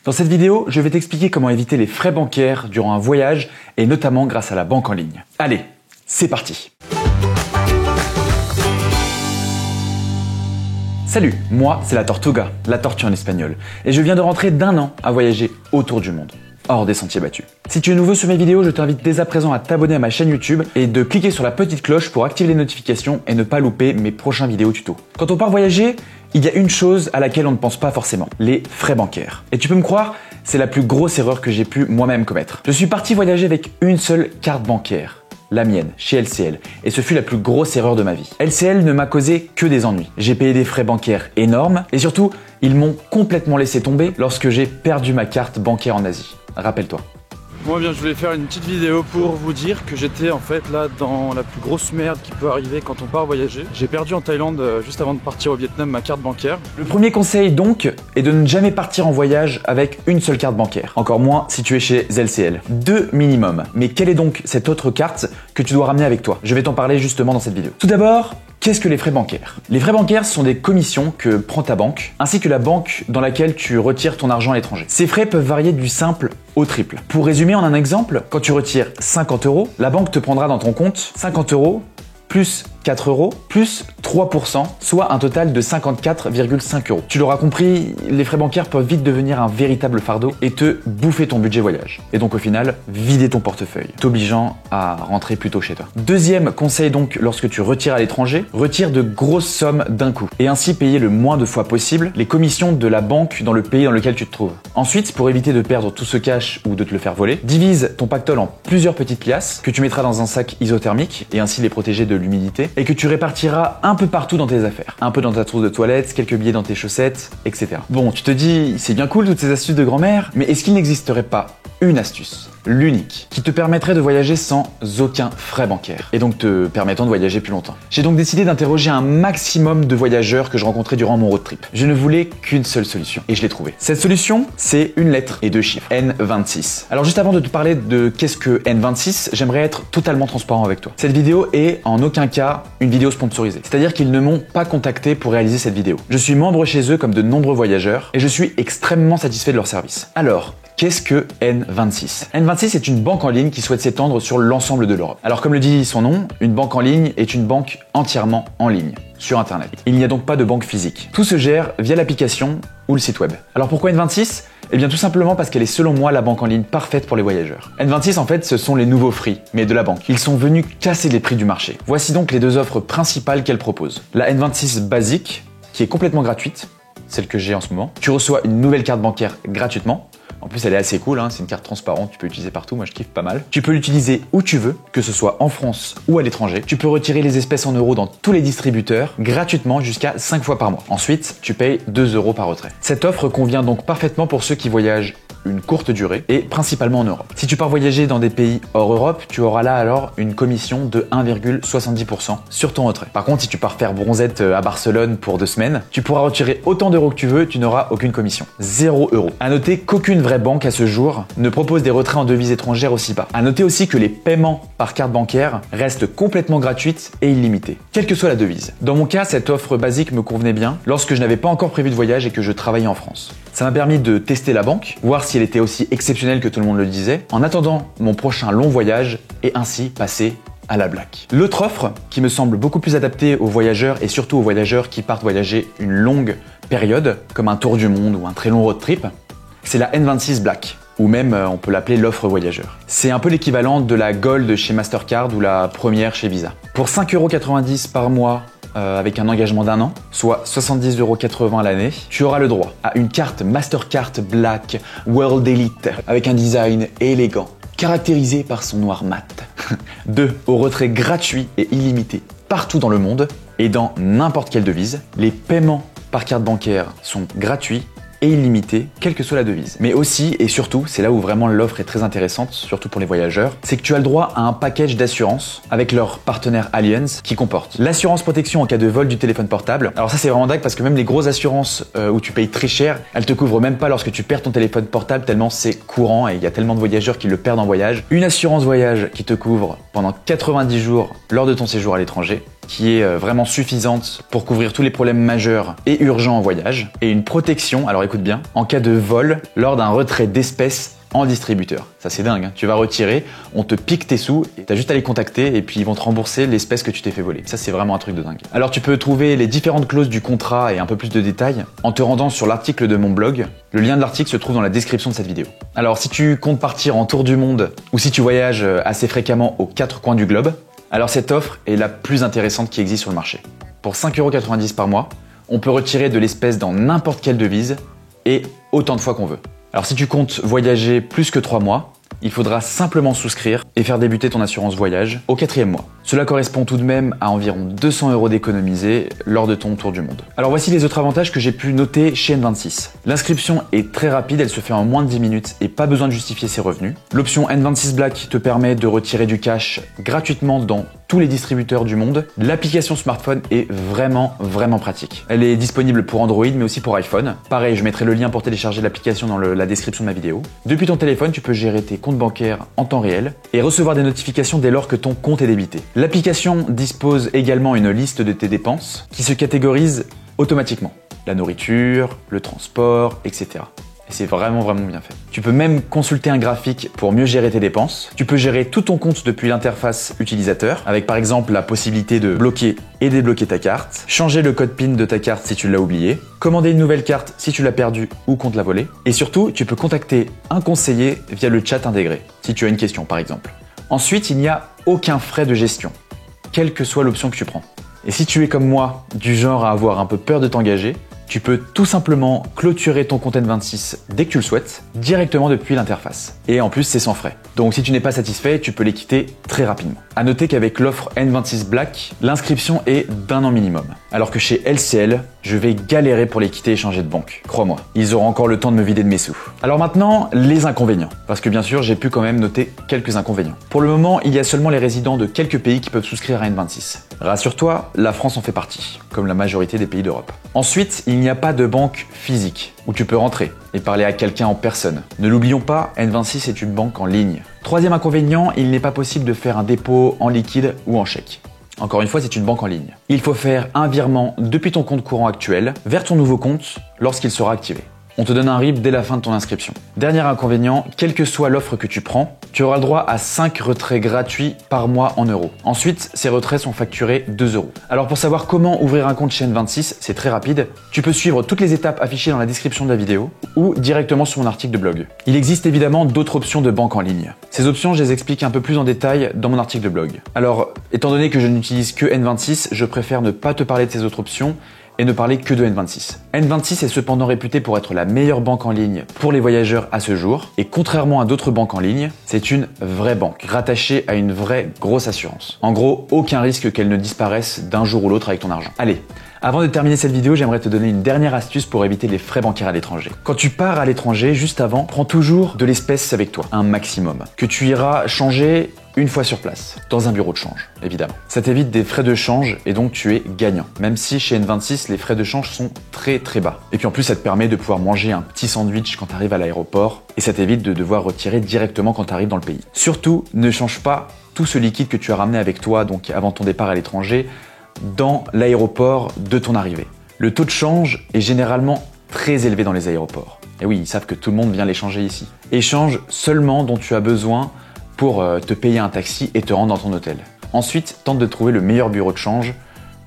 Dans cette vidéo, je vais t'expliquer comment éviter les frais bancaires durant un voyage et notamment grâce à la banque en ligne. Allez, c'est parti! Salut, moi c'est la Tortuga, la tortue en espagnol, et je viens de rentrer d'1 an à voyager autour du monde, hors des sentiers battus. Si tu es nouveau sur mes vidéos, je t'invite dès à présent à t'abonner à ma chaîne YouTube et de cliquer sur la petite cloche pour activer les notifications et ne pas louper mes prochains vidéos tuto. Quand on part voyager, il y a une chose à laquelle on ne pense pas forcément, les frais bancaires. Et tu peux me croire, c'est la plus grosse erreur que j'ai pu moi-même commettre. Je suis parti voyager avec une seule carte bancaire. La mienne, chez LCL, et ce fut la plus grosse erreur de ma vie. LCL ne m'a causé que des ennuis. J'ai payé des frais bancaires énormes, et surtout, ils m'ont complètement laissé tomber lorsque j'ai perdu ma carte bancaire en Asie. Rappelle-toi. Moi bien je voulais faire une petite vidéo pour vous dire que j'étais en fait là dans la plus grosse merde qui peut arriver quand on part voyager. J'ai perdu en Thaïlande juste avant de partir au Vietnam ma carte bancaire. Le premier conseil donc est de ne jamais partir en voyage avec une seule carte bancaire. Encore moins si tu es chez LCL. 2 minimum. Mais quelle est donc cette autre carte que tu dois ramener avec toi? Je vais t'en parler justement dans cette vidéo. Tout d'abord, qu'est-ce que les frais bancaires? Les frais bancaires sont des commissions que prend ta banque, ainsi que la banque dans laquelle tu retires ton argent à l'étranger. Ces frais peuvent varier du simple au triple. Pour résumer en un exemple, quand tu retires 50 €, la banque te prendra dans ton compte 50 € plus 4 € plus 3%, soit un total de 54,5 €. Tu l'auras compris, les frais bancaires peuvent vite devenir un véritable fardeau et te bouffer ton budget voyage. Et donc au final, vider ton portefeuille, t'obligeant à rentrer plus tôt chez toi. Deuxième conseil donc, lorsque tu retires à l'étranger, retire de grosses sommes d'un coup et ainsi payer le moins de fois possible les commissions de la banque dans le pays dans lequel tu te trouves. Ensuite, pour éviter de perdre tout ce cash ou de te le faire voler, divise ton pactole en plusieurs petites pièces que tu mettras dans un sac isothermique et ainsi les protéger de l'humidité et que tu répartiras un peu partout dans tes affaires. Un peu dans ta trousse de toilette, quelques billets dans tes chaussettes, etc. Bon, tu te dis, c'est bien cool toutes ces astuces de grand-mère, mais est-ce qu'il n'existerait pas une astuce, l'unique, qui te permettrait de voyager sans aucun frais bancaire et donc te permettant de voyager plus longtemps? J'ai donc décidé d'interroger un maximum de voyageurs que je rencontrais durant mon road trip. Je ne voulais qu'une seule solution et je l'ai trouvée. Cette solution, c'est une lettre et 2 chiffres, N26. Alors juste avant de te parler de qu'est-ce que N26, j'aimerais être totalement transparent avec toi. Cette vidéo est en aucun cas une vidéo sponsorisée, c'est-à-dire qu'ils ne m'ont pas contacté pour réaliser cette vidéo. Je suis membre chez eux comme de nombreux voyageurs et je suis extrêmement satisfait de leur service. Alors, qu'est-ce que N26? N26 est une banque en ligne qui souhaite s'étendre sur l'ensemble de l'Europe. Alors comme le dit son nom, une banque en ligne est une banque entièrement en ligne, sur Internet. Il n'y a donc pas de banque physique. Tout se gère via l'application ou le site web. Alors pourquoi N26? Eh bien tout simplement parce qu'elle est selon moi la banque en ligne parfaite pour les voyageurs. N26 en fait ce sont les nouveaux Free, mais de la banque. Ils sont venus casser les prix du marché. Voici donc les deux offres principales qu'elle propose. La N26 basique, qui est complètement gratuite, celle que j'ai en ce moment. Tu reçois une nouvelle carte bancaire gratuitement. En plus, elle est assez cool, hein, c'est une carte transparente, tu peux l'utiliser partout, moi je kiffe pas mal. Tu peux l'utiliser où tu veux, que ce soit en France ou à l'étranger. Tu peux retirer les espèces en euros dans tous les distributeurs, gratuitement jusqu'à 5 fois par mois. Ensuite, tu payes 2 € par retrait. Cette offre convient donc parfaitement pour ceux qui voyagent une courte durée et principalement en Europe. Si tu pars voyager dans des pays hors Europe, tu auras là alors une commission de 1,70% sur ton retrait. Par contre, si tu pars faire bronzette à Barcelone pour 2 semaines, tu pourras retirer autant d'euros que tu veux, tu n'auras aucune commission. 0 €. À noter qu'aucune vraie banque à ce jour ne propose des retraits en devises étrangères aussi bas. À noter aussi que les paiements par carte bancaire restent complètement gratuites et illimités, quelle que soit la devise. Dans mon cas, cette offre basique me convenait bien lorsque je n'avais pas encore prévu de voyage et que je travaillais en France. Ça m'a permis de tester la banque, voir si elle était aussi exceptionnelle que tout le monde le disait, en attendant mon prochain long voyage et ainsi passer à la black. L'autre offre, qui me semble beaucoup plus adaptée aux voyageurs et surtout aux voyageurs qui partent voyager une longue période, comme un tour du monde ou un très long road trip, c'est la N26 Black, ou même on peut l'appeler l'offre voyageur. C'est un peu l'équivalent de la Gold chez Mastercard ou la Première chez Visa. Pour 5,90 € par mois, avec un engagement d'1 an, soit 70,80 € à l'année, tu auras le droit à une carte Mastercard Black World Elite avec un design élégant, caractérisé par son noir mat. 2. Au retrait gratuit et illimité partout dans le monde et dans n'importe quelle devise. Les paiements par carte bancaire sont gratuits et illimité, quelle que soit la devise. Mais aussi et surtout, c'est là où vraiment l'offre est très intéressante, surtout pour les voyageurs, c'est que tu as le droit à un package d'assurance avec leur partenaire Allianz qui comporte l'assurance protection en cas de vol du téléphone portable. Alors ça c'est vraiment dingue parce que même les grosses assurances où tu payes très cher, elles te couvrent même pas lorsque tu perds ton téléphone portable tellement c'est courant et il y a tellement de voyageurs qui le perdent en voyage. Une assurance voyage qui te couvre pendant 90 jours lors de ton séjour à l'étranger. qui est vraiment suffisante pour couvrir tous les problèmes majeurs et urgents en voyage, et une protection, alors écoute bien, en cas de vol lors d'un retrait d'espèces en distributeur. Ça c'est dingue, hein. Tu vas retirer, on te pique tes sous, et t'as juste à les contacter et puis ils vont te rembourser l'espèce que tu t'es fait voler. Ça c'est vraiment un truc de dingue. Alors tu peux trouver les différentes clauses du contrat et un peu plus de détails en te rendant sur l'article de mon blog. Le lien de l'article se trouve dans la description de cette vidéo. Alors si tu comptes partir en tour du monde ou si tu voyages assez fréquemment aux 4 coins du globe, alors cette offre est la plus intéressante qui existe sur le marché. Pour 5,90 € par mois, on peut retirer de l'espèce dans n'importe quelle devise et autant de fois qu'on veut. Alors si tu comptes voyager plus que 3 mois, il faudra simplement souscrire et faire débuter ton assurance voyage au 4e mois. Cela correspond tout de même à environ 200 € d'économisés lors de ton tour du monde. Alors voici les autres avantages que j'ai pu noter chez N26. L'inscription est très rapide, elle se fait en moins de 10 minutes et pas besoin de justifier ses revenus. L'option N26 Black te permet de retirer du cash gratuitement dans tous les distributeurs du monde. L'application smartphone est vraiment pratique. Elle est disponible pour Android mais aussi pour iPhone. Pareil, je mettrai le lien pour télécharger l'application dans la description de ma vidéo. Depuis ton téléphone, tu peux gérer tes comptes bancaires en temps réel et recevoir des notifications dès lors que ton compte est débité. L'application dispose également une liste de tes dépenses qui se catégorise automatiquement. La nourriture, le transport, etc. Et c'est vraiment bien fait. Tu peux même consulter un graphique pour mieux gérer tes dépenses. Tu peux gérer tout ton compte depuis l'interface utilisateur, avec par exemple la possibilité de bloquer et débloquer ta carte, changer le code PIN de ta carte si tu l'as oublié, commander une nouvelle carte si tu l'as perdue ou qu'on te l'a volée, et surtout, tu peux contacter un conseiller via le chat intégré, si tu as une question par exemple. Ensuite, il n'y a aucun frais de gestion, quelle que soit l'option que tu prends. Et si tu es comme moi, du genre à avoir un peu peur de t'engager, tu peux tout simplement clôturer ton compte N26 dès que tu le souhaites, directement depuis l'interface. Et en plus, c'est sans frais. Donc si tu n'es pas satisfait, tu peux les quitter très rapidement. À noter qu'avec l'offre N26 Black, l'inscription est d'1 an minimum. Alors que chez LCL, je vais galérer pour les quitter et changer de banque. Crois-moi, ils auront encore le temps de me vider de mes sous. Alors maintenant, les inconvénients. Parce que bien sûr, j'ai pu quand même noter quelques inconvénients. Pour le moment, il y a seulement les résidents de quelques pays qui peuvent souscrire à N26. Rassure-toi, la France en fait partie, comme la majorité des pays d'Europe. Ensuite, il n'y a pas de banque physique où tu peux rentrer et parler à quelqu'un en personne. Ne l'oublions pas, N26 est une banque en ligne. Troisième inconvénient, il n'est pas possible de faire un dépôt en liquide ou en chèque. Encore une fois, c'est une banque en ligne. Il faut faire un virement depuis ton compte courant actuel vers ton nouveau compte lorsqu'il sera activé. On te donne un RIB dès la fin de ton inscription. Dernier inconvénient, quelle que soit l'offre que tu prends, tu auras le droit à 5 retraits gratuits par mois en euros. Ensuite, ces retraits sont facturés 2 €. Alors pour savoir comment ouvrir un compte chez N26, c'est très rapide. Tu peux suivre toutes les étapes affichées dans la description de la vidéo ou directement sur mon article de blog. Il existe évidemment d'autres options de banque en ligne. Ces options, je les explique un peu plus en détail dans mon article de blog. Alors, étant donné que je n'utilise que N26, je préfère ne pas te parler de ces autres options et ne parler que de N26. N26 est cependant réputée pour être la meilleure banque en ligne pour les voyageurs à ce jour, et contrairement à d'autres banques en ligne, c'est une vraie banque, rattachée à une vraie grosse assurance. En gros, aucun risque qu'elle ne disparaisse d'un jour ou l'autre avec ton argent. Allez, avant de terminer cette vidéo, j'aimerais te donner une dernière astuce pour éviter les frais bancaires à l'étranger. Quand tu pars à l'étranger, juste avant, prends toujours de l'espèce avec toi, un maximum, que tu iras changer une fois sur place, dans un bureau de change, évidemment. Ça t'évite des frais de change et donc tu es gagnant. Même si chez N26, les frais de change sont très bas. Et puis en plus, ça te permet de pouvoir manger un petit sandwich quand tu arrives à l'aéroport et ça t'évite de devoir retirer directement quand tu arrives dans le pays. Surtout, ne change pas tout ce liquide que tu as ramené avec toi, donc avant ton départ à l'étranger, dans l'aéroport de ton arrivée. Le taux de change est généralement très élevé dans les aéroports. Et oui, ils savent que tout le monde vient l'échanger ici. Échange seulement dont tu as besoin pour te payer un taxi et te rendre dans ton hôtel. Ensuite, tente de trouver le meilleur bureau de change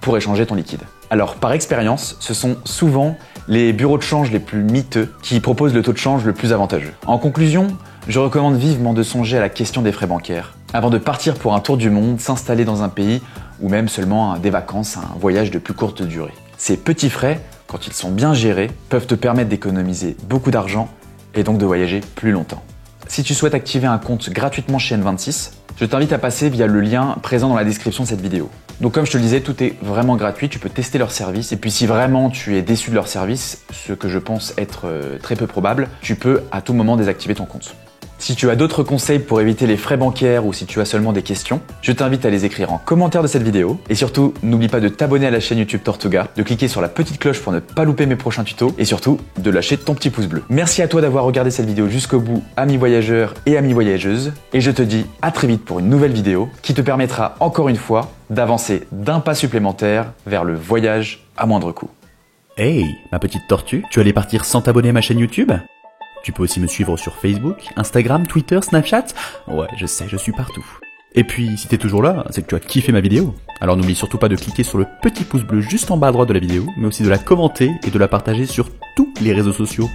pour échanger ton liquide. Alors, par expérience, ce sont souvent les bureaux de change les plus miteux qui proposent le taux de change le plus avantageux. En conclusion, je recommande vivement de songer à la question des frais bancaires avant de partir pour un tour du monde, s'installer dans un pays ou même seulement des vacances, un voyage de plus courte durée. Ces petits frais, quand ils sont bien gérés, peuvent te permettre d'économiser beaucoup d'argent et donc de voyager plus longtemps. Si tu souhaites activer un compte gratuitement chez N26, je t'invite à passer via le lien présent dans la description de cette vidéo. Donc comme je te le disais, tout est vraiment gratuit, tu peux tester leur service et puis si vraiment tu es déçu de leur service, ce que je pense être très peu probable, tu peux à tout moment désactiver ton compte. Si tu as d'autres conseils pour éviter les frais bancaires ou si tu as seulement des questions, je t'invite à les écrire en commentaire de cette vidéo. Et surtout, n'oublie pas de t'abonner à la chaîne YouTube Tortuga, de cliquer sur la petite cloche pour ne pas louper mes prochains tutos et surtout de lâcher ton petit pouce bleu. Merci à toi d'avoir regardé cette vidéo jusqu'au bout, amis voyageurs et amis voyageuses. Et je te dis à très vite pour une nouvelle vidéo qui te permettra encore une fois d'avancer d'un pas supplémentaire vers le voyage à moindre coût. Hey, ma petite tortue, tu allais partir sans t'abonner à ma chaîne YouTube ? Tu peux aussi me suivre sur Facebook, Instagram, Twitter, Snapchat. Ouais, je sais, je suis partout. Et puis, si t'es toujours là, c'est que tu as kiffé ma vidéo. Alors n'oublie surtout pas de cliquer sur le petit pouce bleu juste en bas à droite de la vidéo, mais aussi de la commenter et de la partager sur tous les réseaux sociaux.